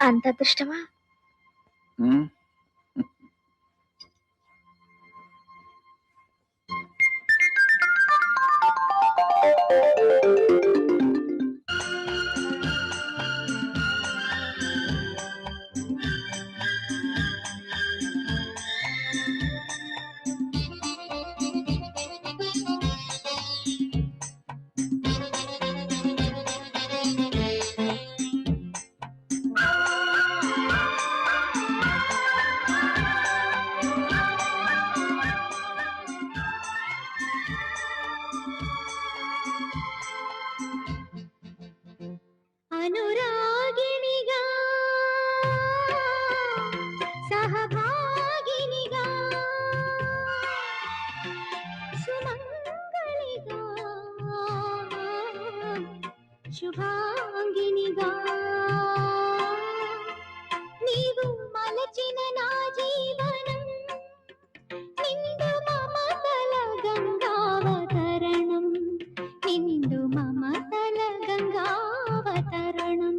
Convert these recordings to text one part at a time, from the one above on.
అంత అదృష్టమా? అనురాగినిగా సహభాగినిగా సుమంగళిగా శుభాంగినిగా నీవు మలచిన నా జీవనం నిండు మమతల గంగావతరణం నిండు మమతల గంగావతరణం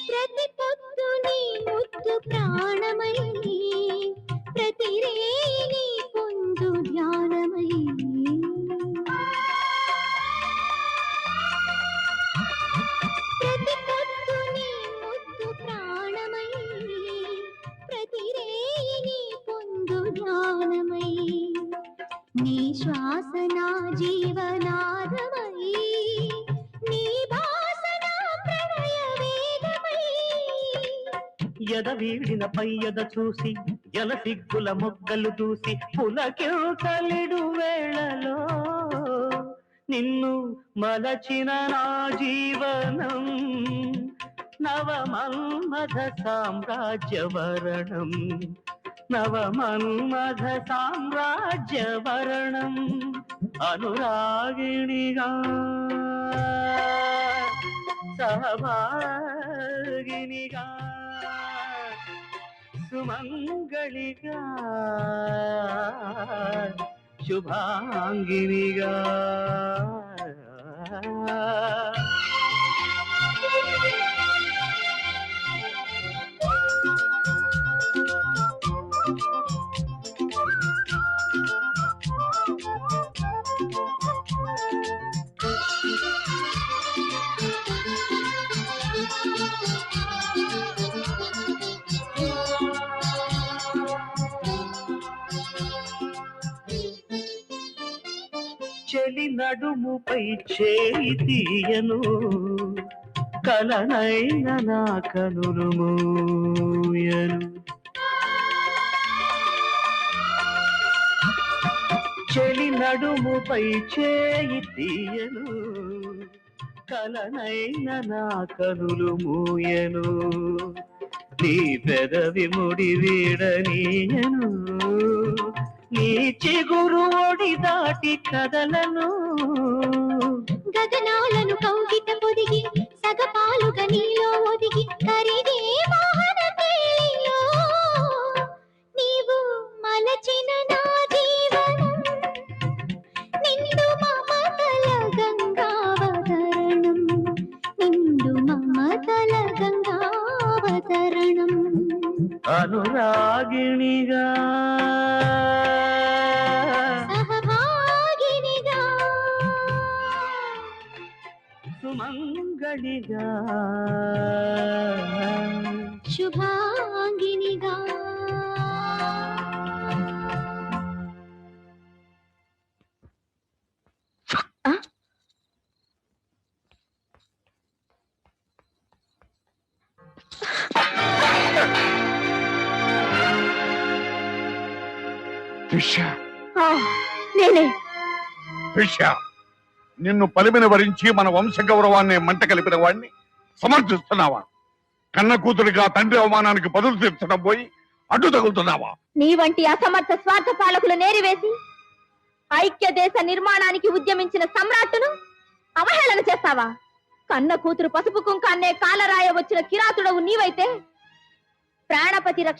ప్రతి పొద్దు నీ ముద్దు ప్రాణమై ప్రతి రేయి పొందు ధ్యానమై ప్రతి పొద్దు నీ ముద్దు ప్రాణమై ప్రతి రేయి పొందు ధ్యానమై నీ శ్వాస నా జీవనాదమై నీ భాస నా ప్రణయ వేదమై ఎద వీడిన పయ్యద చూసి జల సిగ్గుల మొగ్గలు దూసి పులకిల్తలిడు వేళలో నిన్ను మలచిన నా జీవనం నవమన్మథ సామ్రాజ్యవరణం నవమన్మథ సామ్రాజ్యవరణం అనురాగిణిగా సహభాగినిగా సుమంగళిగా శుభాంగినిగా చెలి నడుముపై చేయి తీయను కలనైన నా కనులు మూయను చెలి నడుముపై చేయి తీయను కలనైన నా కనులు మూయను నీ పెదవి ముడి వీడనీయను నీ చిగురు ఒడి దాటి కదలను గగనాలను కౌగిట పొదిగి సగపాలుగా నీలో ఒదిగి కరిగే మోహన తేలిలో నీవు మలచిన నా జీవనం నిండు మమతల గంగావతరణం నిండు మమతల గంగావతరణం అనురాగిణిగా సహభాగినిగా సుమంగళిగా శుభాంగినిగా నేనే నిన్ను పలిమిని వరించి మన వంశ గౌరవాన్ని మంట కలిపిన వాడిని సమర్థిస్తున్నావా? కన్న కూతురిగా తండ్రి అవమానానికి బదులు తీర్చడం పోయి అడ్డు తగులుతున్నావా? నీ వంటి అసమర్థ స్వార్థ పాలకులు నేరివేసి ఐక్య దేశ నిర్మాణానికి ఉద్యమించిన సమ్రాట్టును అవహేళన చేస్తావా? కన్న కూతురు పసుపు కుంకాన్నే కాలరాయ వచ్చిన కిరాతుడవు నీవైతే ప్రాణపతి రక్ష